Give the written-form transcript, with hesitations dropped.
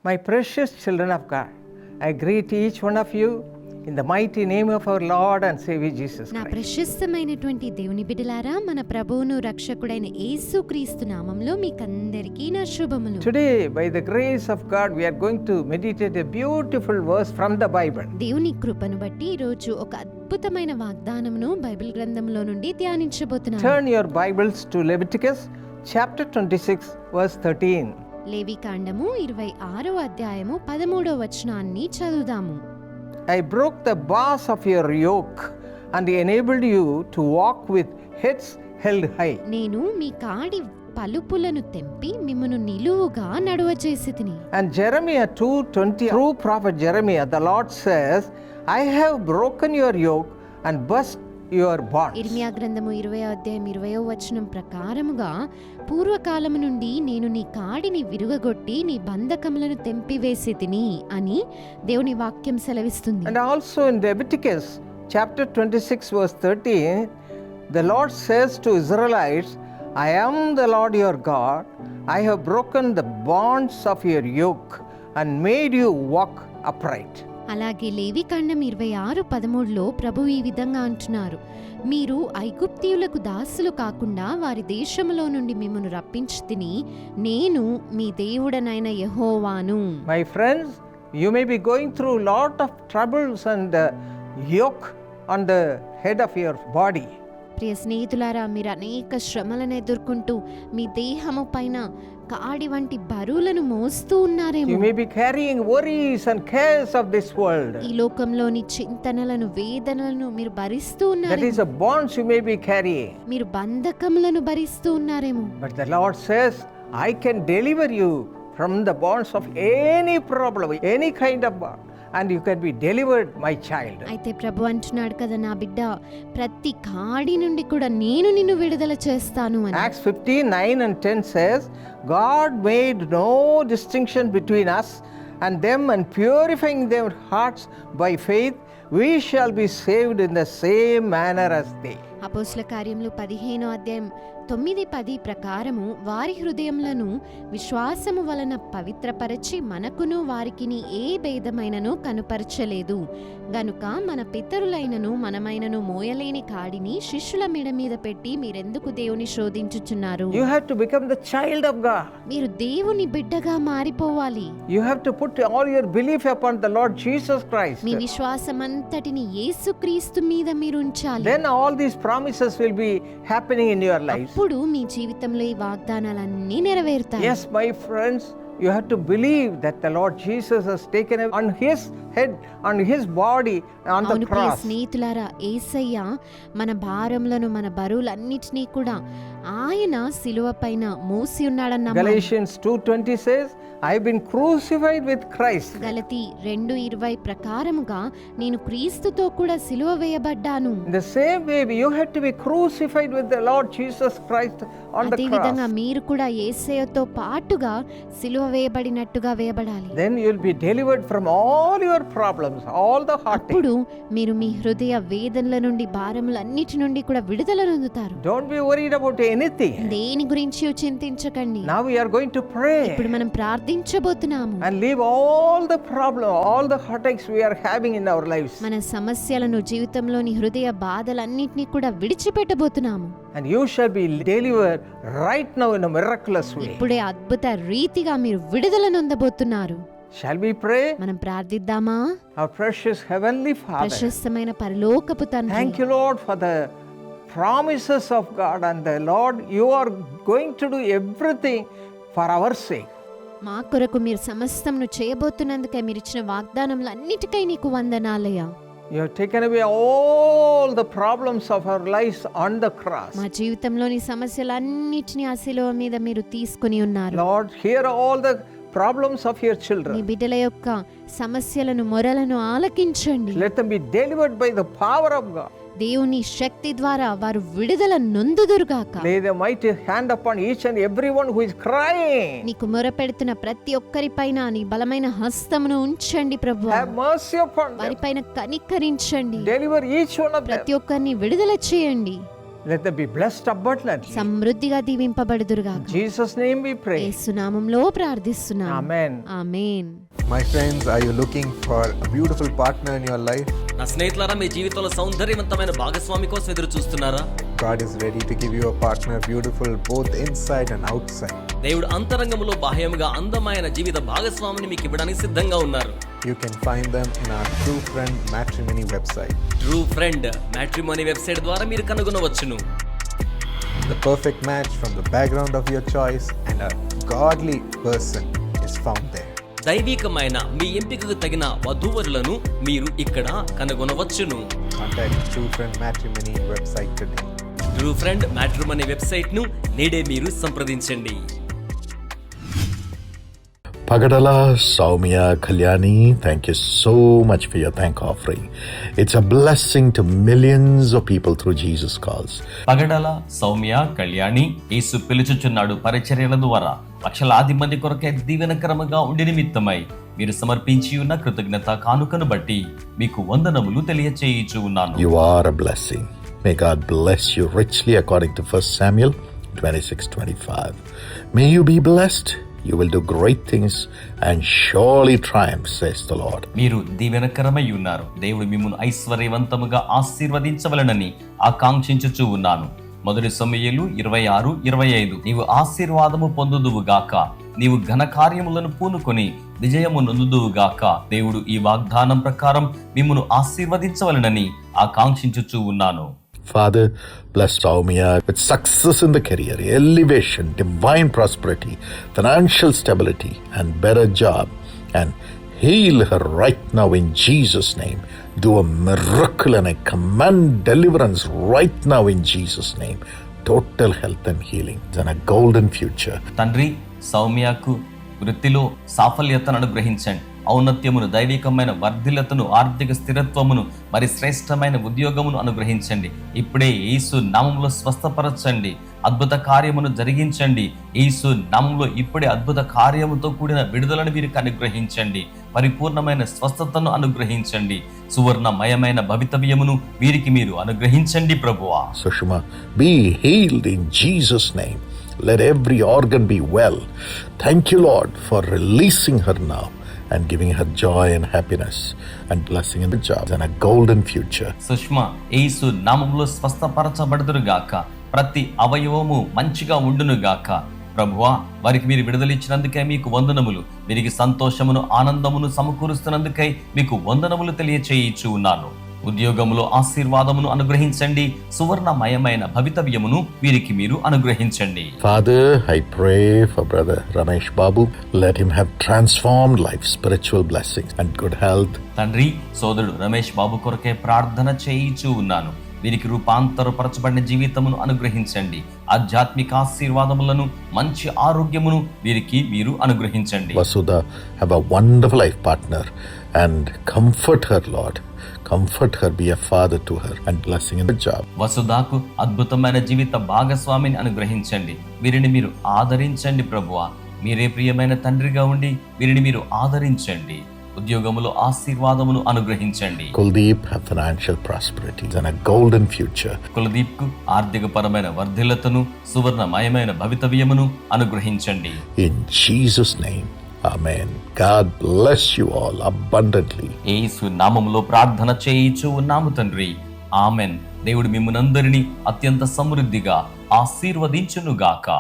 My precious children of God, I greet each one of you in the mighty name of our Lord and Savior Jesus నా Christ. ప్రశస్తమైనటువంటి దేవుని బిడ్డలారా, మన ప్రభువును రక్షకుడైన యేసుక్రీస్తు నామములో మీకందరికీ నా శుభములు. Today, by the grace of God, we are going to meditate a beautiful verse from the Bible. దేవుని కృపను బట్టి ఈ రోజు ఒక అద్భుతమైన వాగ్దానమును బైబిల్ గ్రంథంలో నుండి ధ్యానించబోతున్నాను. Turn your Bibles to Leviticus chapter 26, verse 13. లేవికాండము 26వ అధ్యాయము 13వ వచనాన్ని చదువుదాము. I broke the bars of your yoke and enabled you to walk with heads held high. నేను మీ కాడి పలుపులను తెంపి మిమ్మును నిలువుగా నడువచేసితిని. And Jeremiah 2:20, through prophet Jeremiah, the Lord says, I have broken your yoke and burst your bonds. ఇర్మియా గ్రంథము 20వ అధ్యాయం 20వ వచనం ప్రకారముగా, పూర్వకాలము నుండి నేను నీ కాడిని విరుగగొట్టి నీ బంధకములను తెంపివేసితిని అని దేవుని వాక్యం సెలవిస్తుంది. And also in Leviticus chapter 26 verse 13, the Lord says to Israelites, I am the Lord your God. I have broken the bonds of your yoke and made you walk upright. అలాగే లేవికాండం 26:13లో ప్రభు ఈ విధంగా అంటున్నారు, మీరు ఐగుప్తీయులకు దాసులు కాకుండా వారి దేశములో నుండి మిమ్మును రప్పించితిని, నేను మీ దేవుడనైన యెహోవాను. My friends, you may be going through lot of troubles and yoke on the head of your body. ప్రియ స్నేహితులారా, మీరు అనేక శ్రమలను ఎదుర్కొంటూ మీ దేహము పైన కాడి వంటి బరువులను మోస్తూ ఉన్నారేమో. You may be carrying worries and cares of this world. ఈ లోకంలోని చింతనలను, వేదనలను మీరు భరిస్తూ That ఉన్నారు. is a bonds you may be carrying. మీరు బంధకములను భరిస్తూ ఉన్నారేమో. But the Lord says, I can deliver you from the bonds of any problem, any kind of bond, and you can be delivered, my child. అయితే ప్రభు అంటున్నాడు కదా, నా బిడ్డ, ప్రతి కాడి నుండి కూడా నేను నిన్ను విడుదల చేస్తాను అని. Acts 15:9 and 10 says, God made no distinction between us and them, and purifying their hearts by faith, we shall be saved in the same manner as they. అపోస్తల కార్యములు 15వ అధ్యాయం 9-10 ప్రకారము, వారి హృదయములను విశ్వాసము వలన పవిత్రపరచి మనకును వారికిని ఏ భేదమైనను కనుపరచలేదు గనుక మన పితరులైనను మనమైనను మోయలేని కాడిని శిష్యుల మెడ మీద పెట్టి మీరెందుకు దేవుని శోధించుచున్నారు? You have to become the child of God. మీరు దేవుని బిడ్డగా మారిపోవాలి. You have to put all your belief upon the Lord Jesus Christ. మీ విశ్వాసమంతటిని యేసుక్రీస్తు మీద మీరు ఉంచాలి. Then all these promises will be happening in your life. అప్పుడు మీ జీవితంలో ఈ వాగ్దానాలన్నీ నెరవేరుతాయి. Yes, my friends, you have to believe that the Lord Jesus has taken on his head, on his body, on the అవును ప్రియ cross. స్నేహితులారా, యేసయ్య మన భారములను, మన బరువులన్నిటినీ కూడా ఆయన శిలువ పైన మోసి ఉన్నాడన్న Galatians 2:20 says, I've been crucified with Christ. గలతీ 2:20 ప్రకారముగా, నేను క్రీస్తుతో కూడా శిలువ వేయబడ్డాను. In the same way, you have to be crucified with the Lord Jesus Christ on the అదే విధంగా cross. మీరు కూడా యేసయ్యతో పాటుగా శిలువ వేయబడినట్టుగా వేయబడాలి. Then you'll be delivered from all your problems, all the heartache. అప్పుడు మీరు మీ హృదయ వేదనల నుండి, భారములన్నిటి నుండి కూడా విడుదల పొందుతారు. Don't be worried about anything. దేని గురించి చింతించకండి. Now we are going to pray ఇప్పుడు మనం ప్రార్థించబోతున్నాము. and leave all the problem, all the heartaches we are having in our lives. మన సమస్యలను, జీవితంలోని హృదయ బాధలన్నిటినీ కూడా విడిచిపెట్టబోతున్నాము. And you shall be delivered right now in a miraculous way. ఇప్పుడే అద్భుత రీతిగా మీరు విడుదల నొందబోతున్నారు. Shall we pray? మనం ప్రార్థిద్దామా? Our precious heavenly Father, ప్రశస్తమైన పరలోకపు తండ్రి, thank you, Lord, for the promises of God, and the Lord, you are going to do everything for our sake. మా కొరకు మీరు సమస్తమును చేయబోతున్నందుకే మీరు ఇచ్చిన వాగ్దానములన్నిటికై నీకు వందనాలయ్యా. You have taken away all the problems of our lives on the cross. మా జీవితంలోని సమస్యలన్నిటిని ఆ శిలువ మీద మీరు తీసుకుని ఉన్నారు. Lord, hear all the problems of your me children. బిడ్డల యొక్క సమస్యలను, మొరలను ఆలకించండి. Let them be delivered by the power of God. దేవుని శక్తి ద్వారా వారు విడుదల నొందుదురుగాక. Lay the mighty hand upon each and everyone who is crying. నీకు మొరపెడుతున్న ప్రతి ఒక్కరిపైన నీ బలమైన హస్తమును ఉంచండి ప్రభువా. Have mercy upon them. వారిపైన కనికరించండి. Deliver each one of them. ప్రతి ఒక్కరిని విడుదల చేయండి. Let them be blessed abundantly. సమృద్ధిగా దీవింపబడుదురుగాక. In Jesus' name we pray. యేసు నామములో ప్రార్థిస్తున్నాను. Amen. Amen. My friends, are you looking for a beautiful partner in your life? నా స్నేహితులారా, మీ జీవితంలో సౌందర్యవంతమైన భాగస్వామి కోసం ఎదురు చూస్తున్నారా? God is ready to give you a partner beautiful both inside and outside. దేవుడు అంతరంగంలో బాహ్యముగా అందమైన జీవిత భాగస్వామిని మీకు ఇవ్వడానికి సిద్ధంగా ఉన్నారు. You can find them in our True Friend Matrimony website. True friend matrimony website ద్వారా మీరు కనుగొనవచ్చును. The perfect match from the background of your choice and a godly person is found there. దైవికమైన మీ ఎంపికకు తగిన వధూవరులను మీరు ఇక్కడ కనుగొనవచ్చును. Contact True Friend Matrimony website today. True friend matrimony website ను నేడే మీరు సంప్రదించండి. Pagadala, Soumya, Kalyani, thank you so much for your thank offering. It's a blessing to millions of people through Jesus Calls. పగడల, Soumya, Kalyani యేసు పిలుచుచున్నాడు పరిచర్యల ద్వారా లక్షలాది మంది కొరకే దీవెనకరముగా ఉండి నిమిత్తమై మీరు సమర్పించి ఉన్న కృతజ్ఞత కానుకను బట్టి మీకు వందనములు తెలియచేయుచు ఉన్నాను. You are a blessing. May God bless you richly according to 1 Samuel 26:25. May you be blessed. You will do great things and surely triumph, says the Lord. మీరు దీవెనకరమై ఉన్నారు. దేవుడు మిమ్మును ఐశ్వర్యవంతముగా ఆశీర్వదించవలనని ఆకాంక్షించుచూ ఉన్నాను. 1 సమూయేలు 26:25. నీవు ఆశీర్వాదము పొందుదువుగాక, నీవు ఘన కార్యములను పూనుకొని విజయము నొందుదువుగాక. దేవుడు ఈ వాగ్దానం ప్రకారం మిమ్మును ఆశీర్వదించవలనని ఆకాంక్షించుచూ ఉన్నాను. Father, bless Soumya with success in the career, elevation, divine prosperity, financial stability, and better job. And heal her right now in Jesus' name. Do a miracle and I command deliverance right now in Jesus' name. Total health and healing and a golden future. తండ్రి, సౌమ్యకు వృత్తిలో సాఫల్యతను అనుగ్రహించండి. ఔన్నత్యమును, దైవికమైన వర్ధిల్లతను, ఆర్థిక స్థిరత్వమును, మరి శ్రేష్టమైన ఉద్యోగమును అనుగ్రహించండి. ఇప్పుడే యేసు నామములో స్వస్థపరచండి. అద్భుత కార్యమును జరిగించండి. యేసు నామములో ఇప్పుడే అద్భుత కార్యముతో కూడిన విడుదలను వీరికి అనుగ్రహించండి. పరిపూర్ణమైన స్వస్థతను అనుగ్రహించండి. సువర్ణమయమైన భవితవ్యమును వీరికి మీరు అనుగ్రహించండి ప్రభువా. Sushma, be healed in Jesus' name. Let every organ be well. Thank you, Lord, for releasing her now and giving her joy and happiness and blessing in the job and a golden future. Sushma, యేసు నామములో స్వస్థపరచబడుదురుగాక. ప్రతి అవయవము మంచిగా ఉండునుగాక. ప్రభువా, వారికి మీరు విడుదలిచ్చినందుకై మీకు వందనములు. వీరికి సంతోషమును, ఆనందమును సమకూరుస్తున్నందుకై మీకు వందనములు తెలియచేయిచు ఉన్నాను. ఉద్యోగములో ఆశీర్వాదమును అనుగ్రహించండి. సువర్ణమయమైన భవితవ్యమును వీరికి మీరు అనుగ్రహించండి. Father, I pray for brother Ramesh Babu. Let him have transformed life, spiritual blessings and good health. తండ్రి, సోదరుడు రమేష్ బాబు కొరకే ప్రార్థన చేయిచూ ఉన్నాను. వీరికి రూపాంతరపరచబడిన జీవితమును అనుగ్రహించండి. ఆధ్యాత్మిక ఆశీర్వాదములను, మంచి ఆరోగ్యమును వీరికి మీరు అనుగ్రహించండి. Vasudha, have a wonderful life partner and comfort her, Lord. Comfort her, be a father to her and blessing in the job. వసుధాకు అద్భుతమైన జీవిత భాగస్వామిని అనుగ్రహించండి. వీరిని మీరు ఆదరించండి ప్రభువా. మీరే ప్రియమైన తండ్రిగా ఉండి వీరిని మీరు ఆదరించండి. ఉద్యోగములో ఆశీర్వాదమును అనుగ్రహించండి. Kuldeep, have financial prosperity and a golden future. Kuldeep కు ఆర్థిక పరమైన వర్ధిల్లతను, సువర్ణమయమైన భవితవ్యమును అనుగ్రహించండి. In Jesus' name, amen. God bless you all abundantly. యేసు నామములో ప్రార్థన చేయిచూ ఉన్నాము తండ్రి. ఆమెన్. దేవుడు మిమ్మునందరినీ అత్యంత సమృద్ధిగా ఆశీర్వదించునుగాక.